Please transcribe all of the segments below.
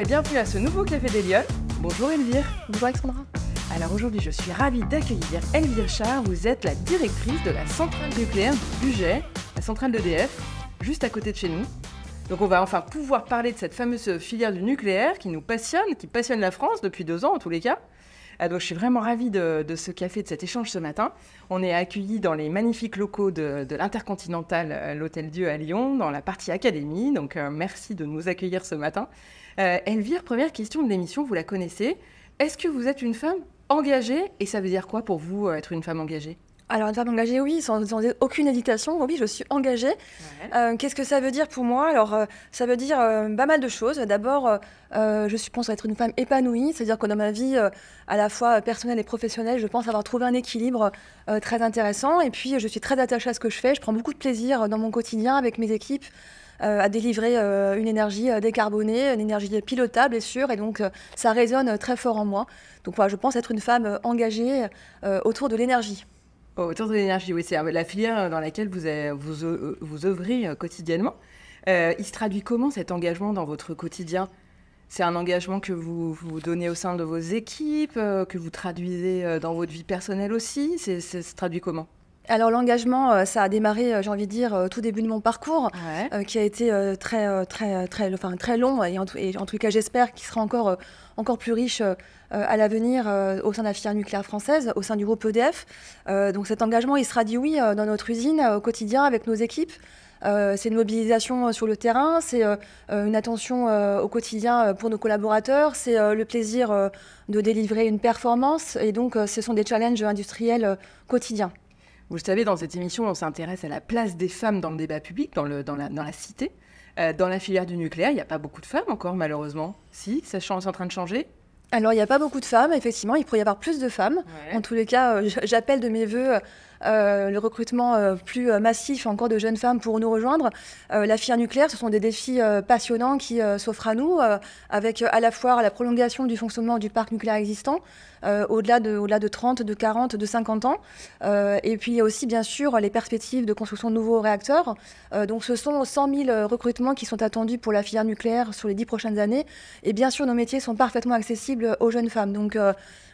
bienvenue à ce nouveau Café des Lyones. Bonjour Elvire. Bonjour Alexandra. Alors aujourd'hui, je suis ravie d'accueillir Elvire Char. Vous êtes la directrice de la centrale nucléaire du Bugey, la centrale d'EDF, juste à côté de chez nous. Donc on va enfin pouvoir parler de cette fameuse filière du nucléaire qui nous passionne, qui passionne la France depuis 2 ans en tous les cas. Donc je suis vraiment ravie de ce café, de cet échange ce matin. On est accueillis dans les magnifiques locaux de l'Intercontinental, l'Hôtel Dieu à Lyon, dans la partie académie. Donc merci de nous accueillir ce matin. Elvire, première question de l'émission, vous la connaissez. Est-ce que vous êtes une femme engagée? Et ça veut dire quoi pour vous être une femme engagée? Alors, une femme engagée, oui, sans aucune hésitation. Oui, je suis engagée. Ouais. Qu'est-ce que ça veut dire pour moi? Alors, ça veut dire pas mal de choses. D'abord, je pense être une femme épanouie, c'est-à-dire que dans ma vie, à la fois personnelle et professionnelle, je pense avoir trouvé un équilibre très intéressant. Et puis, je suis très attachée à ce que je fais. Je prends beaucoup de plaisir dans mon quotidien avec mes équipes à délivrer une énergie décarbonée, une énergie pilotable et sûre. Et donc, ça résonne très fort en moi. Donc, voilà, je pense être une femme engagée autour de l'énergie. Autour de l'énergie, oui, c'est la filière dans laquelle vous œuvrez quotidiennement. Il se traduit comment cet engagement dans votre quotidien? C'est un engagement que vous donnez au sein de vos équipes, que vous traduisez dans votre vie personnelle aussi. Ça se traduit comment? Alors l'engagement, ça a démarré, j'ai envie de dire, au tout début de mon parcours, Ouais. qui a été très long et en tout cas j'espère qu'il sera encore plus riche à l'avenir au sein de la filière nucléaire française, au sein du groupe EDF. Donc cet engagement, il se traduit, oui, dans notre usine, au quotidien, avec nos équipes. C'est une mobilisation sur le terrain, c'est une attention au quotidien pour nos collaborateurs, c'est le plaisir de délivrer une performance et donc ce sont des challenges industriels quotidiens. Vous le savez, dans cette émission, on s'intéresse à la place des femmes dans le débat public, dans la cité. Dans la filière du nucléaire, il n'y a pas beaucoup de femmes encore, malheureusement. Si, c'est en train de changer. Alors, il n'y a pas beaucoup de femmes, effectivement, il pourrait y avoir plus de femmes. Ouais. En tous les cas, j'appelle de mes voeux le recrutement plus massif encore de jeunes femmes pour nous rejoindre. La filière nucléaire, ce sont des défis passionnants qui s'offrent à nous, avec à la fois la prolongation du fonctionnement du parc nucléaire existant, au-delà de 30, de 40, de 50 ans. Et puis, il y a aussi, bien sûr, les perspectives de construction de nouveaux réacteurs. Donc, ce sont 100 000 recrutements qui sont attendus pour la filière nucléaire sur les 10 prochaines années. Et bien sûr, nos métiers sont parfaitement accessibles aux jeunes femmes. Donc,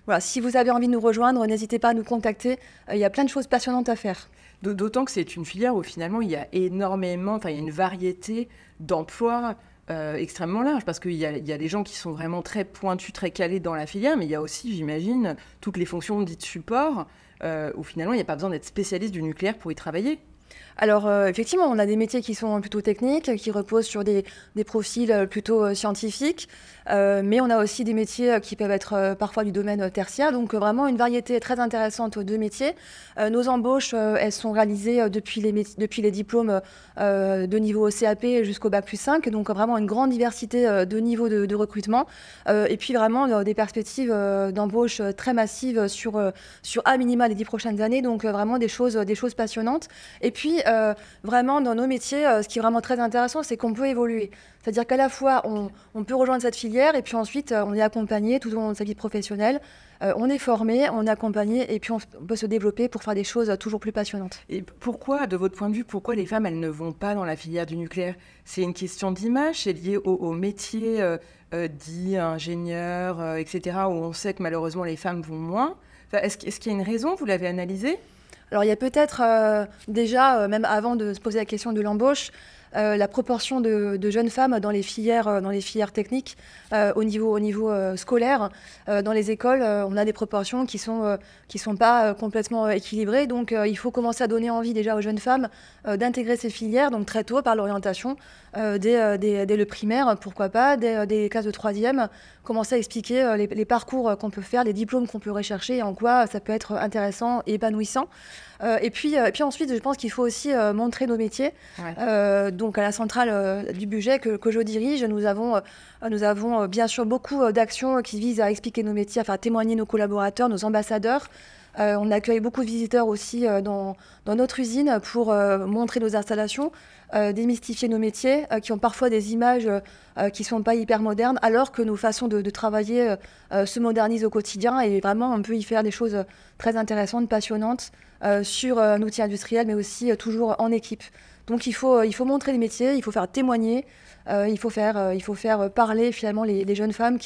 voilà, si vous avez envie de nous rejoindre, n'hésitez pas à nous contacter. Il y a plein de choses passionnantes à faire. D'autant que c'est une filière où finalement il y a énormément, il y a une variété d'emplois extrêmement large, parce qu'il y a des gens qui sont vraiment très pointus, très calés dans la filière, mais il y a aussi, j'imagine, toutes les fonctions dites support, où finalement il n'y a pas besoin d'être spécialiste du nucléaire pour y travailler. Alors, effectivement, on a des métiers qui sont plutôt techniques, qui reposent sur des profils plutôt scientifiques, mais on a aussi des métiers qui peuvent être parfois du domaine tertiaire, donc vraiment une variété très intéressante de métiers. Nos embauches, elles sont réalisées depuis les diplômes de niveau CAP jusqu'au Bac+5, donc vraiment une grande diversité de niveaux de recrutement, et puis vraiment des perspectives d'embauche très massives sur à minima les 10 prochaines années, donc vraiment des choses passionnantes. Et puis, vraiment, dans nos métiers, ce qui est vraiment très intéressant, c'est qu'on peut évoluer. C'est-à-dire qu'à la fois, on peut rejoindre cette filière et puis ensuite, on est accompagné tout au long de sa vie professionnelle. On est formé, on est accompagné et puis on peut se développer pour faire des choses toujours plus passionnantes. Et pourquoi, de votre point de vue, pourquoi les femmes, elles ne vont pas dans la filière du nucléaire? C'est une question d'image, c'est lié au métier dit ingénieur, etc., où on sait que malheureusement les femmes vont moins. Enfin, est-ce qu'il y a une raison? Vous l'avez analysé? Alors, il y a peut-être déjà, même avant de se poser la question de l'embauche, la proportion de jeunes femmes dans les filières techniques au niveau scolaire. Dans les écoles, on a des proportions qui sont pas complètement équilibrées. Donc, il faut commencer à donner envie déjà aux jeunes femmes d'intégrer ces filières, donc très tôt par l'orientation, dès le primaire, pourquoi pas, dès les classes de troisième, commencer à expliquer les parcours qu'on peut faire, les diplômes qu'on peut rechercher et en quoi ça peut être intéressant et épanouissant. Et puis ensuite, je pense qu'il faut aussi montrer nos métiers. Ouais. Donc à la centrale du Bugey que je dirige, nous avons bien sûr beaucoup d'actions qui visent à expliquer nos métiers, à faire témoigner nos collaborateurs, nos ambassadeurs. On accueille beaucoup de visiteurs aussi dans notre usine pour montrer nos installations, démystifier nos métiers, qui ont parfois des images qui ne sont pas hyper modernes, alors que nos façons de travailler se modernisent au quotidien et vraiment on peut y faire des choses très intéressantes, passionnantes sur un outil industriel, mais aussi toujours en équipe. Donc il faut montrer les métiers, il faut faire témoigner, il faut faire parler finalement les jeunes femmes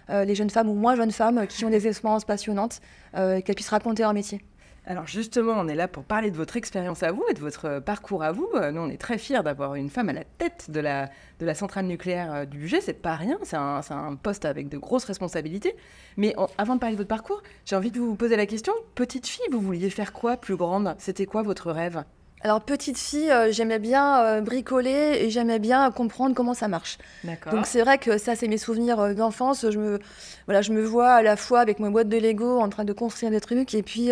les jeunes femmes ou moins jeunes femmes qui ont des expériences passionnantes, qu'elles puissent raconter leur métier. Alors justement, on est là pour parler de votre expérience à vous et de votre parcours à vous. Nous, on est très fiers d'avoir une femme à la tête de la centrale nucléaire du Bugey. C'est pas rien, c'est un poste avec de grosses responsabilités. Mais avant de parler de votre parcours, j'ai envie de vous poser la question. Petite fille, vous vouliez faire quoi plus grande? C'était quoi votre rêve? Alors, petite fille, j'aimais bien bricoler et j'aimais bien comprendre comment ça marche. D'accord. Donc, c'est vrai que ça, c'est mes souvenirs d'enfance. Je me vois à la fois avec ma boîte de Lego en train de construire des trucs. Et puis,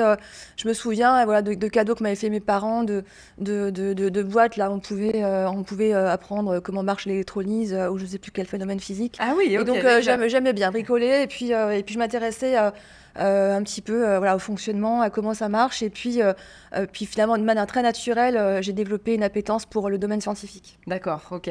je me souviens de cadeaux que m'avaient fait mes parents, de boîtes. Là, on pouvait apprendre comment marche l'électrolyse ou je ne sais plus quel phénomène physique. Ah oui, ok. Et donc, j'aimais bien bricoler. Et puis je m'intéressais un petit peu au fonctionnement, à comment ça marche. Et puis finalement, de manière très naturelle, j'ai développé une appétence pour le domaine scientifique. D'accord, ok.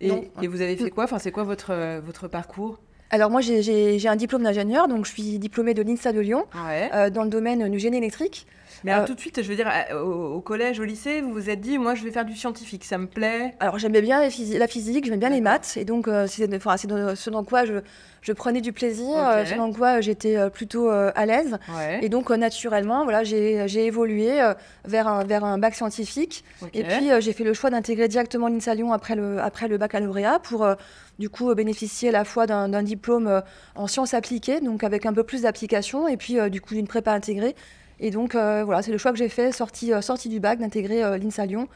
Et vous avez fait quoi? Enfin, c'est quoi votre parcours? Alors moi, j'ai un diplôme d'ingénieur, donc je suis diplômée de l'INSA de Lyon, dans le domaine du génie électrique. Mais alors tout de suite, je veux dire, au collège, au lycée, vous vous êtes dit, moi, je vais faire du scientifique, ça me plaît? Alors j'aimais bien la physique, j'aimais bien les maths, et donc c'est ce dans quoi je prenais du plaisir, ce dans quoi j'étais plutôt à l'aise. Ouais. Et donc naturellement, voilà, j'ai évolué vers un bac scientifique. Okay. Et puis j'ai fait le choix d'intégrer directement l'INSA Lyon après le baccalauréat pour du coup bénéficier à la fois d'un diplôme en sciences appliquées, donc avec un peu plus d'application, et puis du coup d'une prépa intégrée. Et donc voilà, c'est le choix que j'ai fait, sortie du bac, d'intégrer l'INSA Lyon.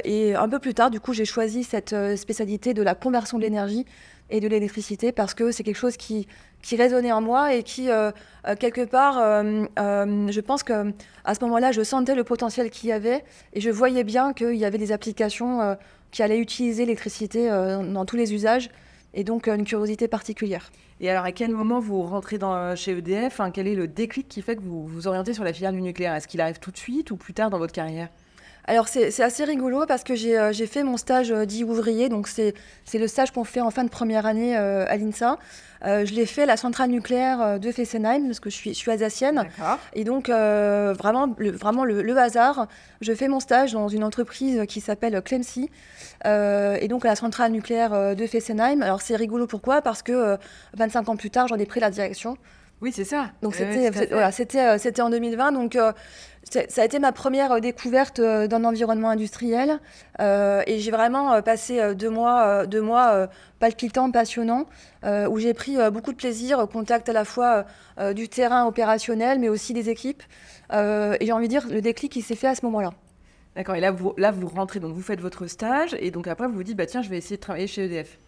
Et un peu plus tard, du coup, j'ai choisi cette spécialité de la conversion de l'énergie et de l'électricité parce que c'est quelque chose qui résonnait en moi et qui, quelque part, je pense qu'à ce moment-là, je sentais le potentiel qu'il y avait et je voyais bien qu'il y avait des applications qui allaient utiliser l'électricité dans tous les usages et donc une curiosité particulière. Et alors, à quel moment vous rentrez chez EDF? Quel est le déclic qui fait que vous vous orientez sur la filière du nucléaire? Est-ce qu'il arrive tout de suite ou plus tard dans votre carrière? Alors, c'est assez rigolo parce que j'ai fait mon stage dit ouvrier. Donc, c'est le stage qu'on fait en fin de première année à l'INSA. Je l'ai fait à la centrale nucléaire de Fessenheim parce que je suis alsacienne. D'accord. Et donc, vraiment le hasard. Je fais mon stage dans une entreprise qui s'appelle Clemcy. Et donc, à la centrale nucléaire de Fessenheim. Alors, c'est rigolo pourquoi? Parce que 25 ans plus tard, j'en ai pris la direction. Oui, c'est ça. Donc, c'était en 2020. Donc, ça a été ma première découverte d'un environnement industriel. Et j'ai vraiment passé 2 mois palpitants, passionnants, où j'ai pris beaucoup de plaisir au contact à la fois du terrain opérationnel, mais aussi des équipes. Et j'ai envie de dire, le déclic, il s'est fait à ce moment-là. D'accord. Et là, vous rentrez, donc vous faites votre stage. Et donc après, vous vous dites, tiens, je vais essayer de travailler chez EDF.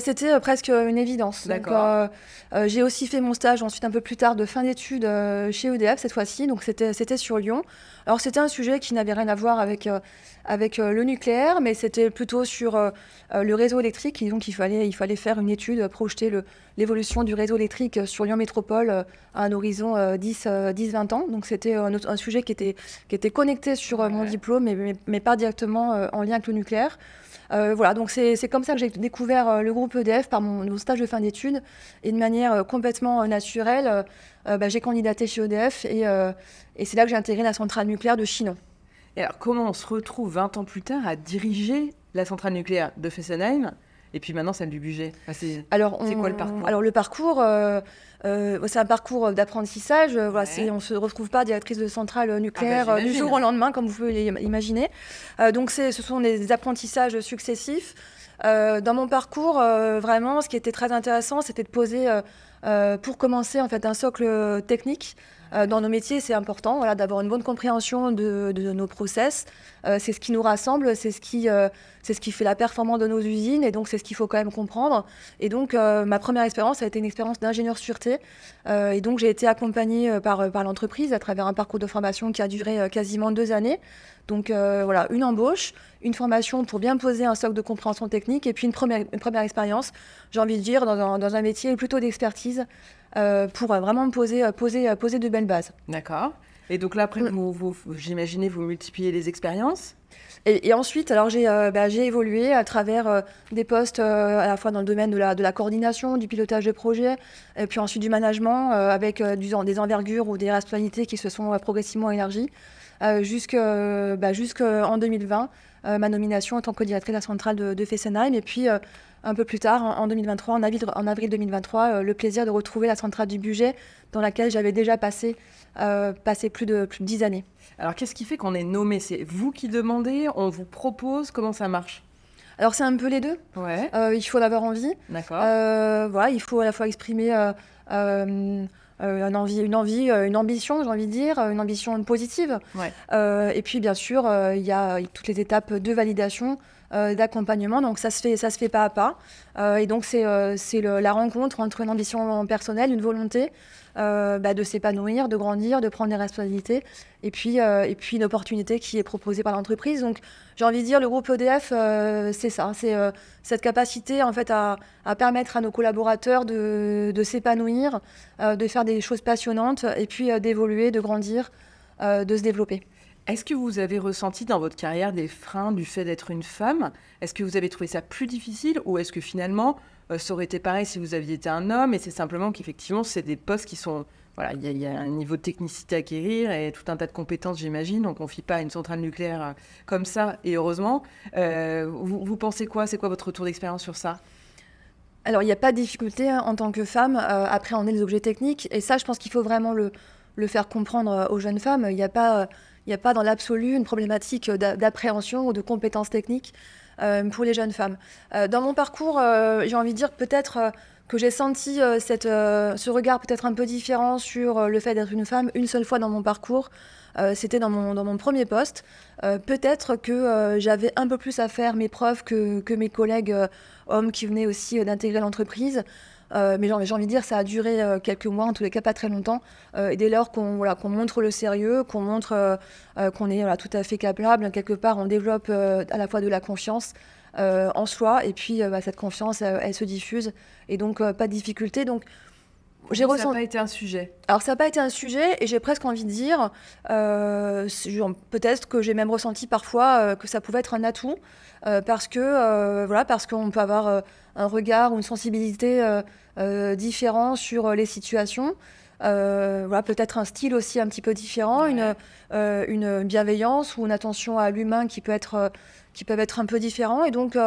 C'était presque une évidence. D'accord. Donc, j'ai aussi fait mon stage ensuite un peu plus tard de fin d'études chez EDF cette fois-ci. Donc c'était sur Lyon. Alors c'était un sujet qui n'avait rien à voir avec le nucléaire, mais c'était plutôt sur le réseau électrique. Et donc il fallait faire une étude, projeter l'évolution du réseau électrique sur Lyon Métropole à un horizon 10-20 ans. Donc c'était un sujet qui était connecté sur mon diplôme, mais pas directement en lien avec le nucléaire. Voilà, donc c'est comme ça que j'ai découvert le groupe EDF par mon stage de fin d'études. Et de manière complètement naturelle, j'ai candidaté chez EDF et c'est là que j'ai intégré la centrale nucléaire de Chinon. Et alors, comment on se retrouve 20 ans plus tard à diriger la centrale nucléaire de Fessenheim et puis maintenant celle du Bugey? C'est quoi le parcours? Alors le parcours, c'est un parcours d'apprentissage. On ne se retrouve pas directrice de centrale nucléaire du jour au lendemain, comme vous pouvez l'imaginer. Donc ce sont des apprentissages successifs. Dans mon parcours, vraiment, ce qui était très intéressant, c'était de poser, pour commencer, en fait, un socle technique. Dans nos métiers, c'est important d'avoir une bonne compréhension de nos process. C'est ce qui nous rassemble, c'est ce qui fait la performance de nos usines et donc c'est ce qu'il faut quand même comprendre. Et donc ma première expérience a été une expérience d'ingénieur sûreté. Et donc j'ai été accompagnée par l'entreprise à travers un parcours de formation qui a duré quasiment 2 années. Donc une embauche, une formation pour bien poser un socle de compréhension technique et puis une première expérience, j'ai envie de dire, dans un métier plutôt d'expertise pour vraiment poser de belles bases. D'accord. Et donc là, après, j'imaginais, vous multipliez les expériences. Et ensuite, alors j'ai évolué à travers des postes à la fois dans le domaine de la coordination, du pilotage de projet, et puis ensuite du management avec des envergures ou des responsabilités qui se sont progressivement élargies jusqu'en 2020 ma nomination en tant que directrice de la centrale de Fessenheim. Et puis, un peu plus tard, en 2023, en avril 2023, le plaisir de retrouver la centrale du Bugey, dans laquelle j'avais déjà passé plus de 10 années. Alors, qu'est-ce qui fait qu'on est nommé? C'est vous qui demandez, on vous propose, comment ça marche? Alors, c'est un peu les deux. Ouais. Il faut en avoir envie. D'accord. Voilà, il faut à la fois exprimer une ambition, j'ai envie de dire, une ambition positive. Ouais. Et puis, bien sûr, il y a toutes les étapes de validation, d'accompagnement. Donc, ça se fait pas à pas. Et donc, c'est la rencontre entre une ambition personnelle, une volonté de s'épanouir, de grandir, de prendre des responsabilités, et puis une opportunité qui est proposée par l'entreprise. Donc, j'ai envie de dire, le groupe EDF, c'est ça, c'est cette capacité en fait à permettre à nos collaborateurs de s'épanouir, de faire des choses passionnantes, et puis d'évoluer, de grandir, de se développer. Est-ce que vous avez ressenti dans votre carrière des freins du fait d'être une femme? Est-ce que vous avez trouvé ça plus difficile, ou est-ce que finalement ça aurait été pareil si vous aviez été un homme, et c'est simplement qu'effectivement c'est des postes qui sont... Voilà, il y a un niveau de technicité à acquérir et tout un tas de compétences, j'imagine. On ne confie pas à une centrale nucléaire comme ça, et heureusement. Vous pensez quoi? C'est quoi votre retour d'expérience sur ça? Alors, il n'y a pas de difficulté en tant que femme à appréhender les objets techniques. Et ça, je pense qu'il faut vraiment le faire comprendre aux jeunes femmes. Il n'y a pas dans l'absolu une problématique d'appréhension ou de compétences techniques pour les jeunes femmes. Dans mon parcours, j'ai envie de dire peut-être que j'ai senti ce regard peut-être un peu différent sur le fait d'être une femme une seule fois dans mon parcours. C'était dans mon premier poste. Peut-être que j'avais un peu plus à faire mes preuves que mes collègues hommes qui venaient aussi d'intégrer l'entreprise. Mais j'ai envie de dire, ça a duré quelques mois, en tous les cas pas très longtemps. Et dès lors qu'on montre le sérieux, qu'on montre qu'on est tout à fait capable, quelque part on développe à la fois de la confiance en soi, et puis cette confiance, elle se diffuse. Et donc pas de difficulté. Donc, ça n'a pas été un sujet. Alors, ça n'a pas été un sujet, et j'ai presque envie de dire, peut-être que j'ai même ressenti parfois que ça pouvait être un atout, parce qu'on peut avoir un regard ou une sensibilité différent sur les situations. Peut-être un style aussi un petit peu différent, ouais. Une bienveillance ou une attention à l'humain qui peuvent être un peu différents. Et donc...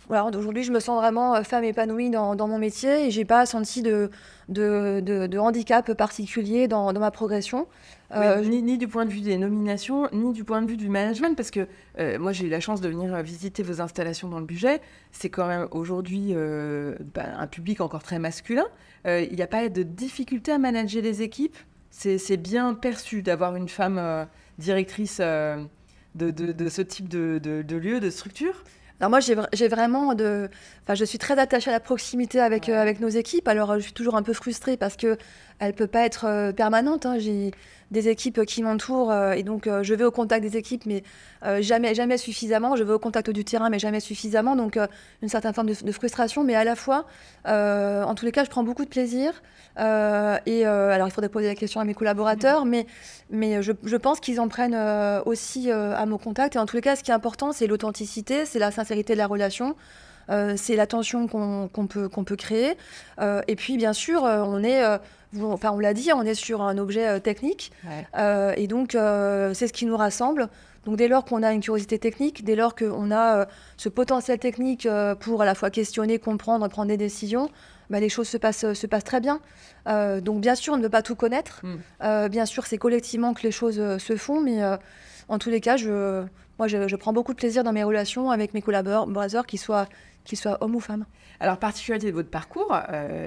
aujourd'hui, je me sens vraiment femme épanouie dans mon métier, et je n'ai pas senti de handicap particulier dans ma progression. Ni du point de vue des nominations, ni du point de vue du management, parce que moi, j'ai eu la chance de venir visiter vos installations dans le Bugey. C'est quand même aujourd'hui un public encore très masculin. Il n'y a pas de difficulté à manager les équipes. C'est bien perçu d'avoir une femme directrice de ce type de lieu, de structure. Alors moi, je suis très attachée à la proximité avec nos équipes. Alors, je suis toujours un peu frustrée parce qu'elle ne peut pas être permanente. J'ai des équipes qui m'entourent et donc je vais au contact des équipes, mais jamais suffisamment. Je vais au contact du terrain, mais jamais suffisamment. Donc, une certaine forme de frustration, mais à la fois, en tous les cas, je prends beaucoup de plaisir. Alors, il faudrait poser la question à mes collaborateurs, mais je pense qu'ils en prennent aussi à mon contact. Et en tous les cas, ce qui est important, c'est l'authenticité, c'est la sincérité de la relation, c'est l'attention qu'on peut créer. Et puis, bien sûr, on l'a dit, on est sur un objet technique. Ouais. Et donc, c'est ce qui nous rassemble. Donc, dès lors qu'on a une curiosité technique, dès lors qu'on a ce potentiel technique pour à la fois questionner, comprendre, prendre des décisions, les choses se passent très bien. Donc, bien sûr, on ne peut pas tout connaître. Bien sûr, c'est collectivement que les choses se font. Mais en tous les cas, je prends beaucoup de plaisir dans mes relations avec mes collaborateurs, qu'ils soient hommes ou femmes. Alors, particularité de votre parcours,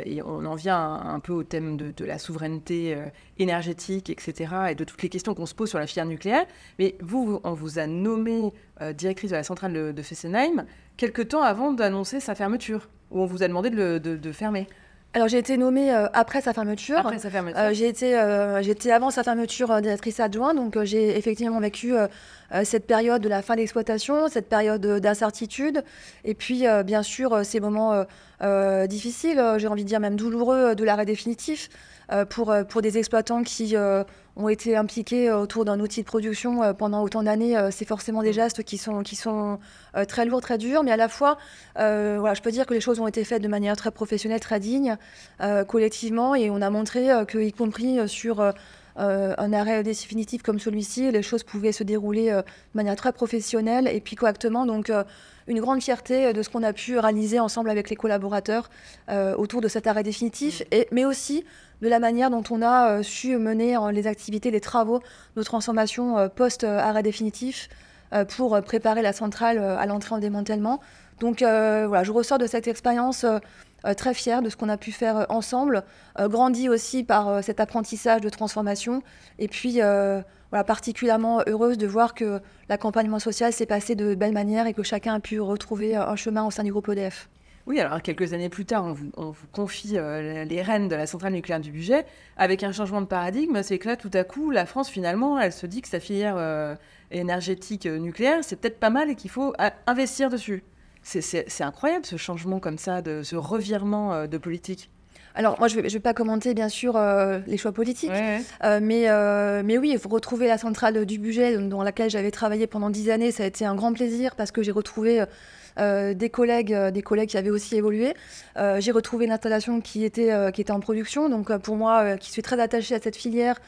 et on en vient un peu au thème de la souveraineté énergétique, etc., et de toutes les questions qu'on se pose sur la filière nucléaire. Mais on vous a nommé directrice de la centrale de Fessenheim quelques temps avant d'annoncer sa fermeture, où on vous a demandé de fermer. Alors, j'ai été nommée après sa fermeture. Après sa fermeture. J'étais avant sa fermeture directrice adjointe, donc j'ai effectivement vécu cette période de la fin d'exploitation, cette période d'incertitude, et puis bien sûr ces moments difficiles, j'ai envie de dire même douloureux, de l'arrêt définitif pour des exploitants qui ont été impliqués autour d'un outil de production pendant autant d'années. C'est forcément des gestes qui sont très lourds, très durs, mais à la fois, je peux dire que les choses ont été faites de manière très professionnelle, très digne, collectivement, et on a montré qu'y compris sur un arrêt définitif comme celui-ci, les choses pouvaient se dérouler de manière très professionnelle et puis correctement. Donc, une grande fierté de ce qu'on a pu réaliser ensemble avec les collaborateurs autour de cet arrêt définitif, mais aussi de la manière dont on a su mener les activités, les travaux de transformation post-arrêt définitif pour préparer la centrale à l'entrée en démantèlement. Donc voilà, je ressors de cette expérience très fière de ce qu'on a pu faire ensemble, grandi aussi par cet apprentissage de transformation, et puis voilà, particulièrement heureuse de voir que l'accompagnement social s'est passé de belle manière et que chacun a pu retrouver un chemin au sein du groupe EDF. Oui, alors quelques années plus tard, on vous confie les rênes de la centrale nucléaire du budget. Avec un changement de paradigme, c'est que là, tout à coup, la France, finalement, elle se dit que sa filière énergétique nucléaire, c'est peut-être pas mal et qu'il faut investir dessus. C'est incroyable, ce changement comme ça, ce revirement de politique. Alors, moi, je vais pas commenter, bien sûr, les choix politiques, mais oui, retrouver la centrale du budget dans laquelle j'avais travaillé pendant 10 années, ça a été un grand plaisir parce que j'ai retrouvé des collègues qui avaient aussi évolué. J'ai retrouvé une installation qui était en production. Donc, pour moi, qui suis très attachée à cette filière,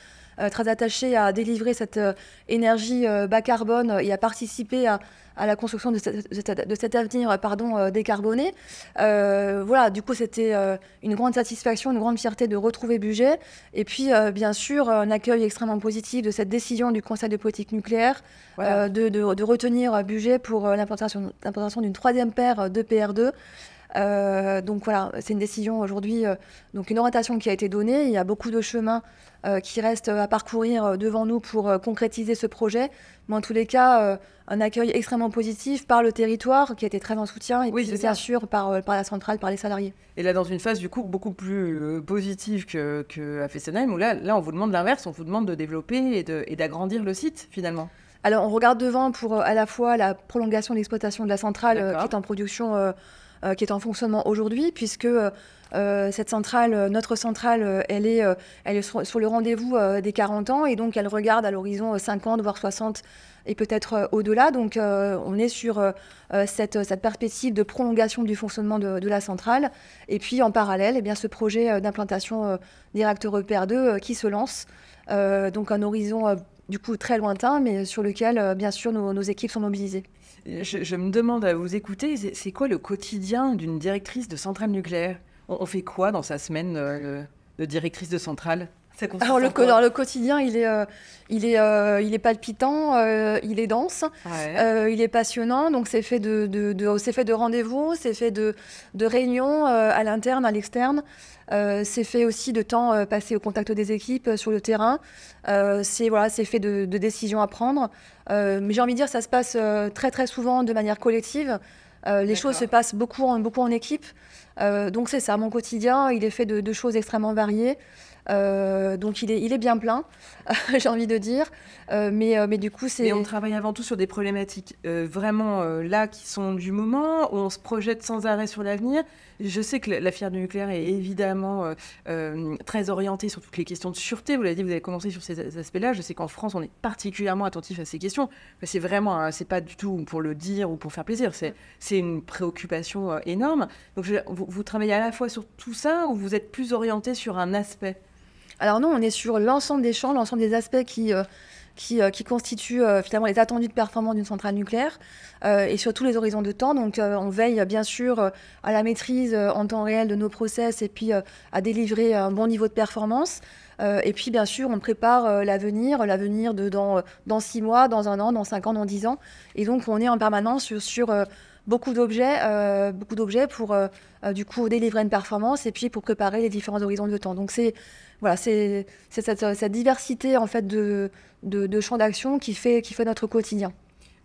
très attachée à délivrer cette énergie bas carbone et à participer à la construction de cet avenir décarboné. Voilà, du coup, c'était une grande satisfaction, une grande fierté de retrouver budget. Et puis, bien sûr, un accueil extrêmement positif de cette décision du Conseil de politique nucléaire de retenir budget pour l'implantation d'une 3e paire de PR2. Donc voilà, c'est une décision aujourd'hui, donc une orientation qui a été donnée. Il y a beaucoup de chemins qui restent à parcourir devant nous pour concrétiser ce projet. Mais en tous les cas, un accueil extrêmement positif par le territoire qui a été très en soutien et puis bien sûr par la centrale, par les salariés. Et là, dans une phase du coup beaucoup plus positive qu'à Fessenheim, où là, on vous demande l'inverse, on vous demande de développer et d'agrandir le site finalement. Alors on regarde devant pour à la fois la prolongation de l'exploitation de la centrale qui est en production, qui est en fonctionnement aujourd'hui, puisque cette centrale, notre centrale, elle est sur le rendez-vous des 40 ans, et donc elle regarde à l'horizon 50, voire 60, et peut-être au-delà. Donc on est sur cette perspective de prolongation du fonctionnement de la centrale. Et puis en parallèle, eh bien, ce projet d'implantation des réacteurs EPR2 qui se lance. Donc un horizon du coup très lointain, mais sur lequel, bien sûr, nos équipes sont mobilisées. Je me demande à vous écouter, c'est quoi le quotidien d'une directrice de centrale nucléaire ? On fait quoi dans sa semaine de directrice de centrale ? Alors le quotidien, il est palpitant, il est dense, il est passionnant. Donc c'est fait de rendez-vous, c'est fait de réunions à l'interne, à l'externe. C'est fait aussi de temps passé au contact des équipes sur le terrain. C'est fait de décisions à prendre. Mais j'ai envie de dire, ça se passe très très souvent de manière collective. Les choses se passent beaucoup en équipe. Donc c'est ça, mon quotidien, il est fait de choses extrêmement variées. Donc il est bien plein, j'ai envie de dire. Mais du coup, c'est... Mais on travaille avant tout sur des problématiques vraiment là qui sont du moment, où on se projette sans arrêt sur l'avenir. Je sais que la filière du nucléaire est évidemment très orientée sur toutes les questions de sûreté. Vous l'avez dit, vous avez commencé sur ces aspects-là. Je sais qu'en France, on est particulièrement attentif à ces questions. C'est vraiment, c'est pas du tout pour le dire ou pour faire plaisir. C'est une préoccupation énorme. Donc vous travaillez à la fois sur tout ça, ou vous êtes plus orienté sur un aspect ? Alors non, on est sur l'ensemble des champs, l'ensemble des aspects qui constituent finalement les attendus de performance d'une centrale nucléaire et sur tous les horizons de temps. Donc on veille bien sûr à la maîtrise en temps réel de nos process et puis à délivrer un bon niveau de performance. Et puis bien sûr, on prépare l'avenir dans 6 mois, dans 1 an, dans 5 ans, dans 10 ans. Et donc on est en permanence sur beaucoup d'objets pour du coup délivrer une performance et puis pour préparer les différents horizons de temps. Donc c'est cette diversité en fait de champs d'action qui fait notre quotidien.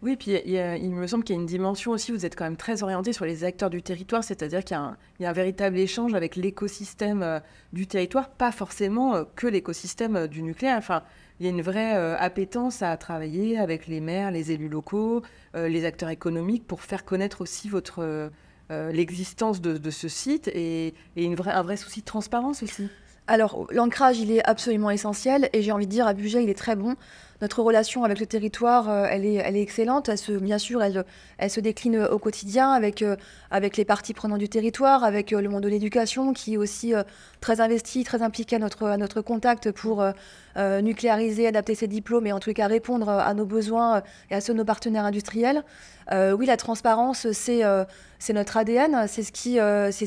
Oui, puis il me semble qu'il y a une dimension aussi, vous êtes quand même très orienté sur les acteurs du territoire, c'est-à-dire qu'il y a un véritable échange avec l'écosystème du territoire, pas forcément que l'écosystème du nucléaire. Enfin, il y a une vraie appétence à travailler avec les maires, les élus locaux, les acteurs économiques pour faire connaître aussi l'existence de ce site et un vrai souci de transparence aussi. Alors, l'ancrage, il est absolument essentiel et j'ai envie de dire, à budget, il est très bon notre relation avec le territoire, elle est excellente. Bien sûr, elle se décline au quotidien avec les parties prenantes du territoire, avec le monde de l'éducation qui est aussi très investi, très impliqué à notre contact pour nucléariser, adapter ses diplômes et en tous les cas répondre à nos besoins et à ceux de nos partenaires industriels. Oui, la transparence, c'est notre ADN, c'est ce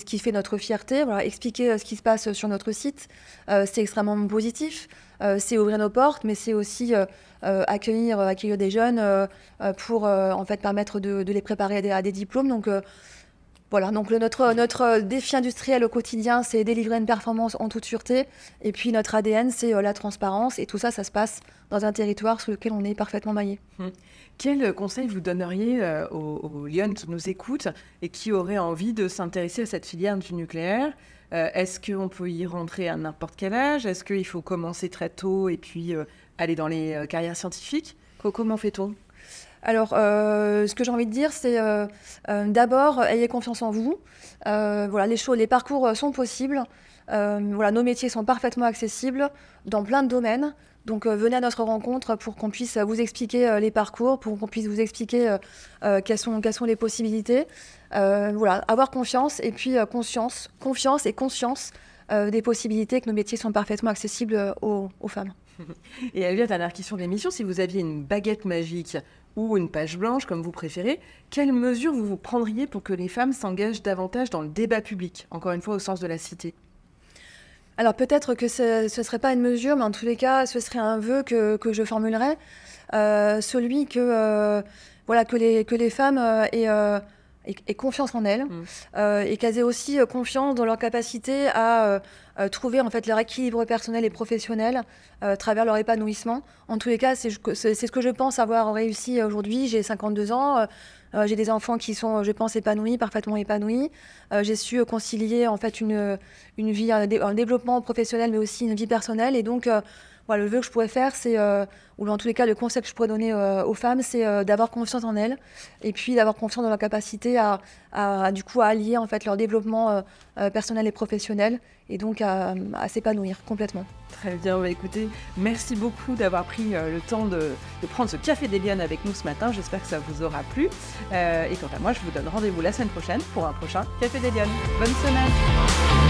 qui fait notre fierté. Voilà, expliquer ce qui se passe sur notre site, c'est extrêmement positif. C'est ouvrir nos portes, mais c'est aussi accueillir des jeunes pour en fait permettre de les préparer à des diplômes. Donc voilà, donc notre défi industriel au quotidien, c'est délivrer une performance en toute sûreté. Et puis notre ADN, c'est la transparence. Et tout ça, ça se passe dans un territoire sur lequel on est parfaitement maillé. Quel conseil vous donneriez aux Lyonnes qui nous écoutent et qui auraient envie de s'intéresser à cette filière du nucléaire ? Est-ce qu'on peut y rentrer à n'importe quel âge ? Est-ce qu'il faut commencer très tôt et puis aller dans les carrières scientifiques ? Comment fait-on ? Alors, ce que j'ai envie de dire, c'est d'abord, ayez confiance en vous. Voilà, les parcours sont possibles. Voilà, nos métiers sont parfaitement accessibles dans plein de domaines. Donc, venez à notre rencontre pour qu'on puisse vous expliquer les parcours, pour qu'on puisse vous expliquer quelles sont les possibilités. Voilà, avoir confiance et puis confiance et conscience des possibilités, que nos métiers sont parfaitement accessibles aux femmes. Et Elvire, dernière question de l'émission, si vous aviez une baguette magique ou une page blanche, comme vous préférez, quelles mesures vous prendriez pour que les femmes s'engagent davantage dans le débat public, encore une fois au sens de la cité ? Alors peut-être que ce ne serait pas une mesure, mais en tous les cas, ce serait un vœu que je formulerais, celui que les femmes aient confiance en elles et qu'elles aient aussi confiance dans leur capacité à trouver en fait leur équilibre personnel et professionnel à travers leur épanouissement. En tous les cas, c'est ce que je pense avoir réussi aujourd'hui. J'ai 52 ans. J'ai des enfants qui sont, je pense, épanouis, parfaitement épanouis. J'ai su concilier en fait une vie, un développement professionnel, mais aussi une vie personnelle. Et donc, voilà, le vœu que je pourrais faire, c'est, ou en tous les cas, le conseil que je pourrais donner aux femmes, c'est d'avoir confiance en elles, et puis d'avoir confiance dans leur capacité à allier en fait leur développement personnel et professionnel, et donc à s'épanouir complètement. Très bien, écoutez, merci beaucoup d'avoir pris le temps de prendre ce café des Lyonnes avec nous ce matin. J'espère que ça vous aura plu. Et quant à moi, je vous donne rendez-vous la semaine prochaine pour un prochain Café des Lyonnes. Bonne semaine.